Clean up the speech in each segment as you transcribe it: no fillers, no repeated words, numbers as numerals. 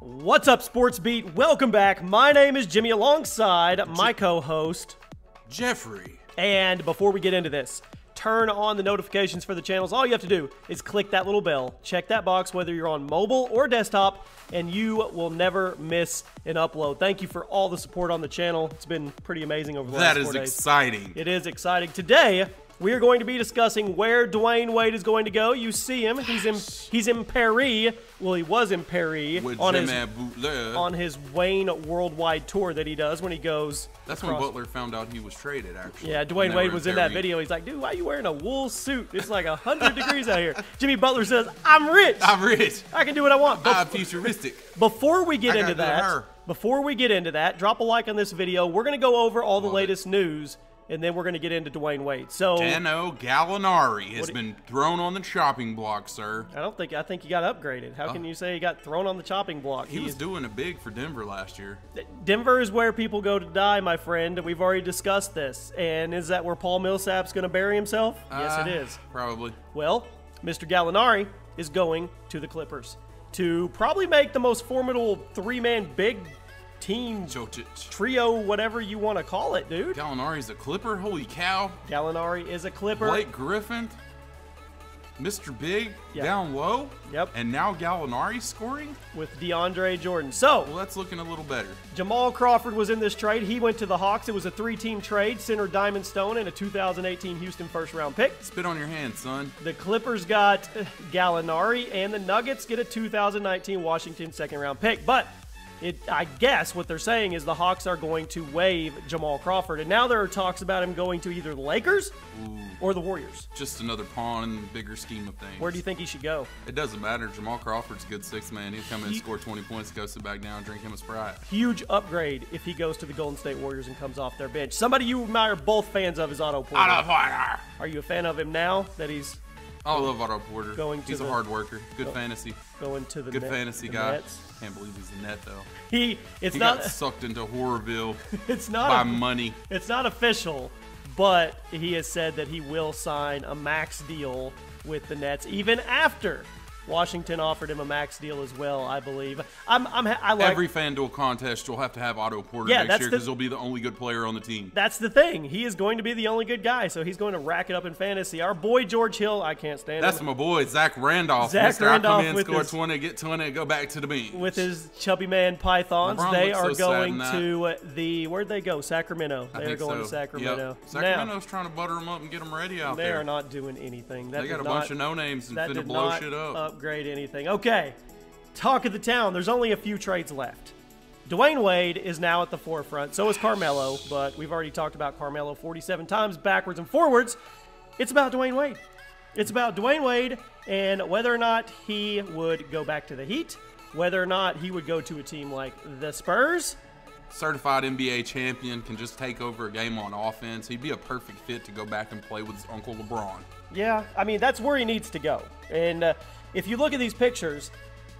What's up, Sportsbeat? Welcome back. My name is Jimmy alongside my co-host, Jeffrey. And before we get into this, turn on the notifications for the channels. All you have to do is click that little bell, check that box whether you're on mobile or desktop, and you will never miss an upload. Thank you for all the support on the channel. It's been pretty amazing over the last 4 days. That is exciting. It is exciting. Today, we are going to be discussing where Dwyane Wade is going to go. You see him. He's in Paris. Well, he was in Paris on his Wayne worldwide tour that he does when he goes. That's when Butler found out he was traded, actually. Yeah, Dwyane Wade was in that video. He's like, dude, why are you wearing a wool suit? It's like 100 degrees out here. Jimmy Butler says, I'm rich. I'm rich. I can do what I want. I'm futuristic. Before we get into that, drop a like on this video. We're going to go over all the latest news, and then we're going to get into Dwyane Wade. So Danilo Gallinari has been thrown on the chopping block, sir. I think he got upgraded. How can you say he got thrown on the chopping block? He was doing it big for Denver last year. Denver is where people go to die, my friend. We've already discussed this. And is that where Paul Millsap's going to bury himself? Yes, it is. Probably. Well, Mr. Gallinari is going to the Clippers to probably make the most formidable three-man big team trio, whatever you want to call it, dude. Gallinari's a Clipper? Holy cow. Gallinari is a Clipper. Blake Griffin, Mr. Big, down low. Yep. And now Gallinari's scoring? With DeAndre Jordan. So, well, that's looking a little better. Jamal Crawford was in this trade. He went to the Hawks. It was a 3-team trade. Center Diamond Stone and a 2018 Houston first-round pick. Spit on your hand, son. The Clippers got Gallinari, and the Nuggets get a 2019 Washington second-round pick. But I guess what they're saying is the Hawks are going to waive Jamal Crawford. And now there are talks about him going to either the Lakers or the Warriors. Just another pawn in the bigger scheme of things. Where do you think he should go? It doesn't matter. Jamal Crawford's a good sixth man. He'll come in and score 20 points, go sit back down, drink him a Sprite. Huge upgrade if he goes to the Golden State Warriors and comes off their bench. Somebody you and I are both fans of is Otto Porter. Otto Porter! Are you a fan of him now that he's... I love Otto Porter. He's a hard worker. Good fantasy. Going to the good fantasy guy. Nets. Can't believe he's the net though. He got sucked into Horrorville. It's not by money. It's not official, but he has said that he will sign a max deal with the Nets even after Washington offered him a max deal as well, I believe. I like every FanDuel contest. You'll have to have Otto Porter next year because he'll be the only good player on the team. That's the thing. He is going to be the only good guy, so he's going to rack it up in fantasy. Our boy George Hill, I can't stand him. That's my boy Zach Randolph. Zach Randolph come in, score 20, get 20, go back to the bench with his chubby man Pythons. They are going to the where'd they go? Sacramento. They are going to Sacramento. Yep. Sacramento's trying to butter them up and get them ready out there. They are not doing anything. They got a bunch of no names and finna blow shit up. Upgrade anything. Okay, talk of the town. There's only a few trades left. Dwyane Wade is now at the forefront. So is Carmelo, but we've already talked about Carmelo 47 times backwards and forwards. It's about Dwyane Wade. It's about Dwyane Wade and whether or not he would go back to the Heat, whether or not he would go to a team like the Spurs. Certified NBA champion, can just take over a game on offense. He'd be a perfect fit to go back and play with his uncle LeBron. Yeah, I mean, that's where he needs to go. And if you look at these pictures,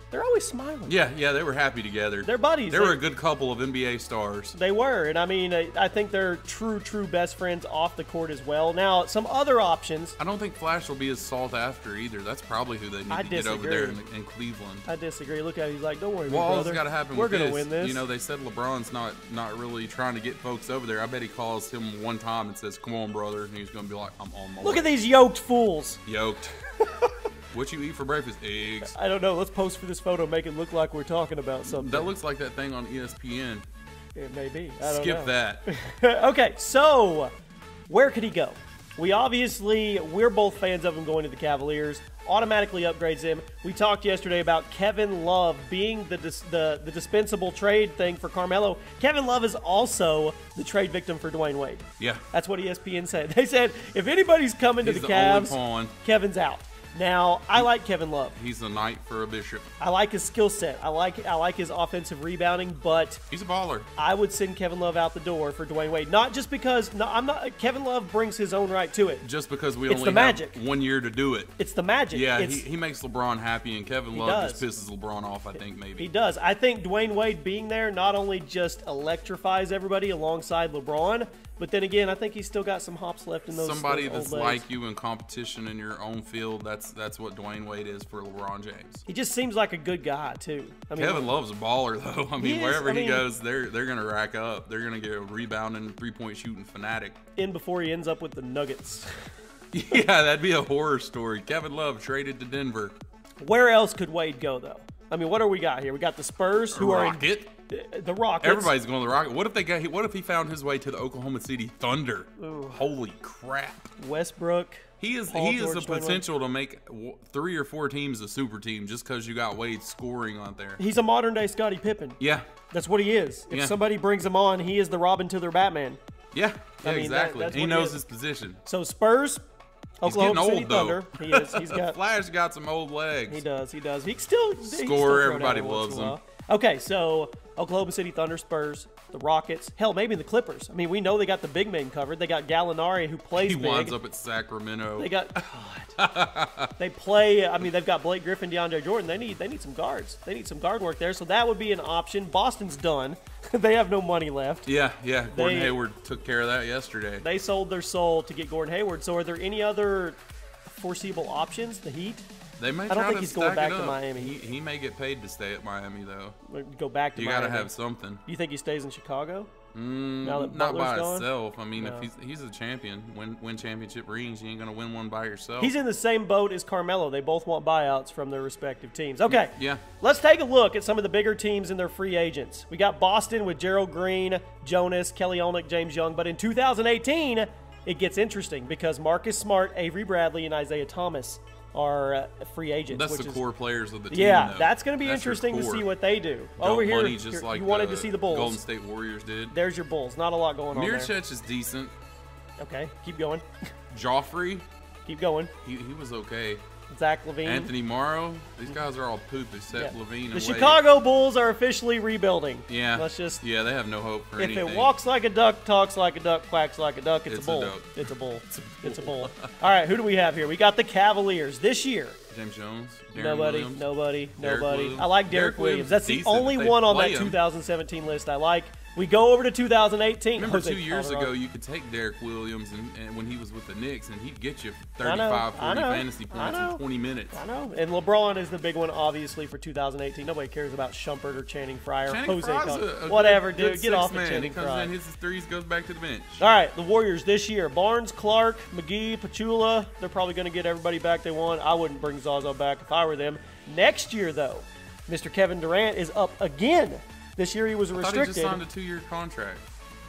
they're always smiling. Yeah, they were happy together. They're buddies. They were a good couple of NBA stars. They were, and I mean, I think they're true best friends off the court as well. Now, some other options. I don't think Flash will be as sought after either. That's probably who they need to get over there in Cleveland. I disagree. Look at it. He's like, don't worry, well, brother. All's got to happen We're going to win this. You know, they said LeBron's not really trying to get folks over there. I bet he calls him one time and says, come on, brother, and he's going to be like, I'm on my way. Look at these yoked fools. Yoked. What you eat for breakfast? Eggs. I don't know. Let's post for this photo, make it look like we're talking about something. That looks like that thing on ESPN. It may be. I don't Skip know. that. Okay, so where could he go? We're both fans of him going to the Cavaliers. Automatically upgrades him. We talked yesterday about Kevin Love being the dispensable trade thing for Carmelo. Kevin Love is also the trade victim for Dwyane Wade. Yeah. That's what ESPN said. They said if anybody's coming to the Cavs, Kevin's out. Now, I like Kevin Love. He's a knight for a bishop. I like his skill set. I like his offensive rebounding, but he's a baller. I would send Kevin Love out the door for Dwyane Wade. Not just because Kevin Love brings his own right to it. Just because we only have 1 year to do it. It's the magic. Yeah, he makes LeBron happy, and Kevin Love just pisses LeBron off, I think, maybe. He does. I think Dwyane Wade being there not only just electrifies everybody alongside LeBron, But then again, I think he's still got some hops left in those. Somebody those that's old legs. like you in competition in your own field. That's what Dwyane Wade is for LeBron James. He just seems like a good guy too. I mean, Kevin Love's a baller though. I mean, is. wherever I mean, he goes, they're gonna rack up. They're gonna get a rebounding, 3-point shooting fanatic. in before he ends up with the Nuggets. Yeah, that'd be a horror story. Kevin Love traded to Denver. Where else could Wade go though? I mean, what do we got here? We got the Spurs, who Rocket. are in the Rockets. Everybody's going to the Rocket. What if he found his way to the Oklahoma City Thunder? Ooh. Holy crap! Westbrook. He is Paul the George, Dwyane potential to make 3 or 4 teams a super team just because you got Wade scoring out there. He's a modern day Scottie Pippen. Yeah, That's what he is. If Yeah. somebody brings him on, he is the Robin to their Batman. yeah, I mean, exactly. that's He what he knows is. his position. So Spurs, Oklahoma getting City old, though. Thunder. He is. He's got. Flash got some old legs. He does. He does. He can still Score, everybody everybody loves him. Okay, so Oklahoma City Thunder, Spurs, the Rockets, hell, maybe the Clippers. I mean, we know they got the big men covered. They got Gallinari, who plays He big. winds up at Sacramento. They got God. They play. I mean, they've got Blake Griffin, DeAndre Jordan. They need some guards. They need some guard work there. So that would be an option. Boston's done. They have no money left. Yeah. Gordon They- Hayward took care of that yesterday. They sold their soul to get Gordon Hayward. So are there any other foreseeable options? The Heat? They may I don't try think to he's going stack back it to up. Miami. He may get paid to stay at Miami though. Go back to You Miami. got to have something. You think he stays in Chicago? Now that Not Butler's by gone? itself. I mean, No. if he's a champion, win championship rings, you ain't gonna win one by yourself. He's in the same boat as Carmelo. They both want buyouts from their respective teams. Okay. Yeah. Let's take a look at some of the bigger teams and their free agents. We got Boston with Gerald Green, Jonas, Kelly Olynyk, James Young. But in 2018, it gets interesting because Marcus Smart, Avery Bradley, and Isaiah Thomas are free agents. That's which the is, core players of the team. Yeah, though. that's going to be That's your interesting to core. see what they do. Dump Over here, money just like you wanted to see the Bulls. Golden State Warriors did. There's your Bulls. Not a lot going on there. Mirotic is decent. Okay, keep going. Joffrey, Keep going. he was okay. Zach LaVine. Anthony Morrow, these guys are all poop except Yeah. Levine and The Wade. Chicago Bulls are officially rebuilding. Yeah. Let's just. Yeah, they have no hope for If anything. it walks like a duck, talks like a duck, quacks like a duck, it's a It's a bull. duck. It's a bull. It's a bull. All right, who do we have here? We got the Cavaliers this year. James Jones, Darren Nobody, Williams. nobody, Derek nobody. Williams. I like Derek Derek Williams. Williams That's is the decent only if they one on play that him. 2017 list I like. We go over to 2018. Remember Jose 2 years Calderon. ago, you could take Derek Williams and when he was with the Knicks, and he'd get you I know, 35, 40 I know, fantasy I points know. in 20 minutes. I know. And LeBron is the big one, obviously, for 2018. Nobody cares about Shumpert or Channing Frye or Channing Jose Frye's Calderon. a Whatever, good dude. Get sixth off of man. Channing He comes Frye. in, hits his threes, goes back to the bench. All right, the Warriors this year. Barnes, Clark, McGee, Pachula. They're probably going to get everybody back they want. I wouldn't bring Zaza back if I were them. Next year, though, Mr. Kevin Durant is up again. This year he was I thought he restricted. just signed a 2-year contract.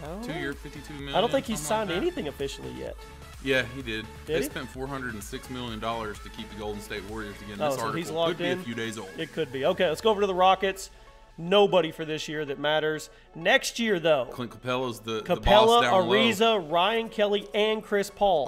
Oh. 2-year, $52 million. I don't think he's something signed like that. anything officially yet. Yeah, he did. Did They he? spent $406 million to keep the Golden State Warriors again. Oh, This so article he's locked could be in? a few days old. It could be. Okay, let's go over to the Rockets. Nobody for this year that matters. Next year, though, Clint Capella's the Capella, boss down low. Ariza, Ryan Kelly, and Chris Paul.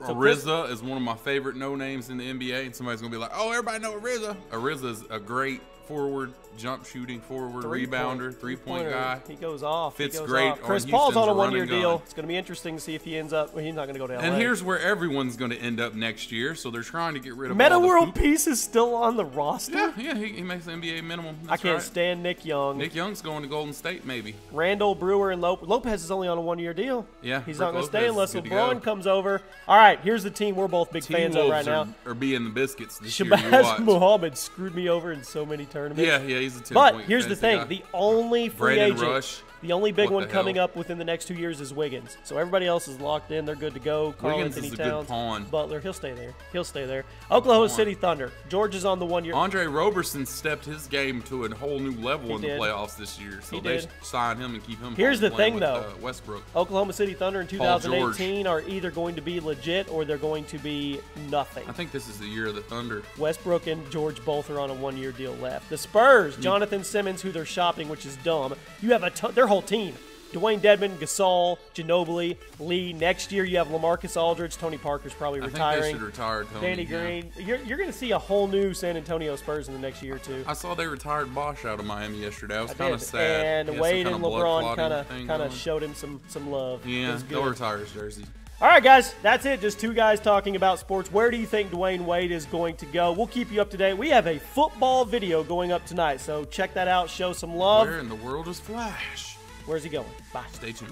So Chris- Ariza is one of my favorite no names in the NBA, and somebody's gonna be like, "Oh, everybody know Ariza." Ariza is a great forward, jump shooting forward, rebounder, three-point guy. He goes off. Fits he goes great off. on Chris Paul's on a Houston's one-year run and deal. gun. It's going to be interesting to see if he ends up. Well, he's not going to go to LA. And here's where everyone's going to end up next year. So they're trying to get rid of Meta all the World hoop- Peace is still on the roster. Yeah, he makes the NBA minimum. I That's can't right. stand Nick Young. Nick Young's going to Golden State, maybe. Randall, Brewer, and Lopez is only on a one-year deal. Yeah, he's Brook not going to stay Lopez unless is good to LeBron go. comes over. All right, here's the team we're both big fans of right now. Are being the biscuits this year. You Shabazz watch. Muhammad screwed me over in so many tournaments. Yeah, he's a 10-point But here's the fantasy thing: guy. the only free Brandon agent, Rush. the only big What one the coming hell? up within the next 2 years is Wiggins. So everybody else is locked in; they're good to go. Karl Wiggins Anthony is a good Towns, pawn. Butler, he'll stay there. He'll stay there. Oklahoma pawn. City Thunder. George is on the 1 year. Andre Roberson stepped his game to a whole new level in did. the playoffs this year. So He they did. should sign him and keep him. Here's home the playing thing, with, though. Westbrook. Oklahoma City Thunder in Paul George. 2018 are either going to be legit or they're going to be nothing. I think this is the year of the Thunder. Westbrook and George both are on a 1 year deal left. The Spurs, Jonathan Simmons, who they're shopping, which is dumb. You have their whole team. Dwayne Dedmon, Gasol, Ginobili, Lee. Next year you have LaMarcus Aldridge. Tony Parker's probably I think retiring. they should retire Tony. Danny yeah. Green. You're going to see a whole new San Antonio Spurs in the next year or two. I saw they retired Bosch out of Miami yesterday. I was I kind of did. sad. And He had some Wade kind and of blood LeBron clotting thing kind of going. showed him some love. It Yeah, was they'll good. retire his jersey. All right, guys, that's it. Just two guys talking about sports. Where do you think Dwyane Wade is going to go? We'll keep you up to date. We have a football video going up tonight, so check that out. Show some love. Where in the world is Flash? Where's he going? Bye. Stay tuned.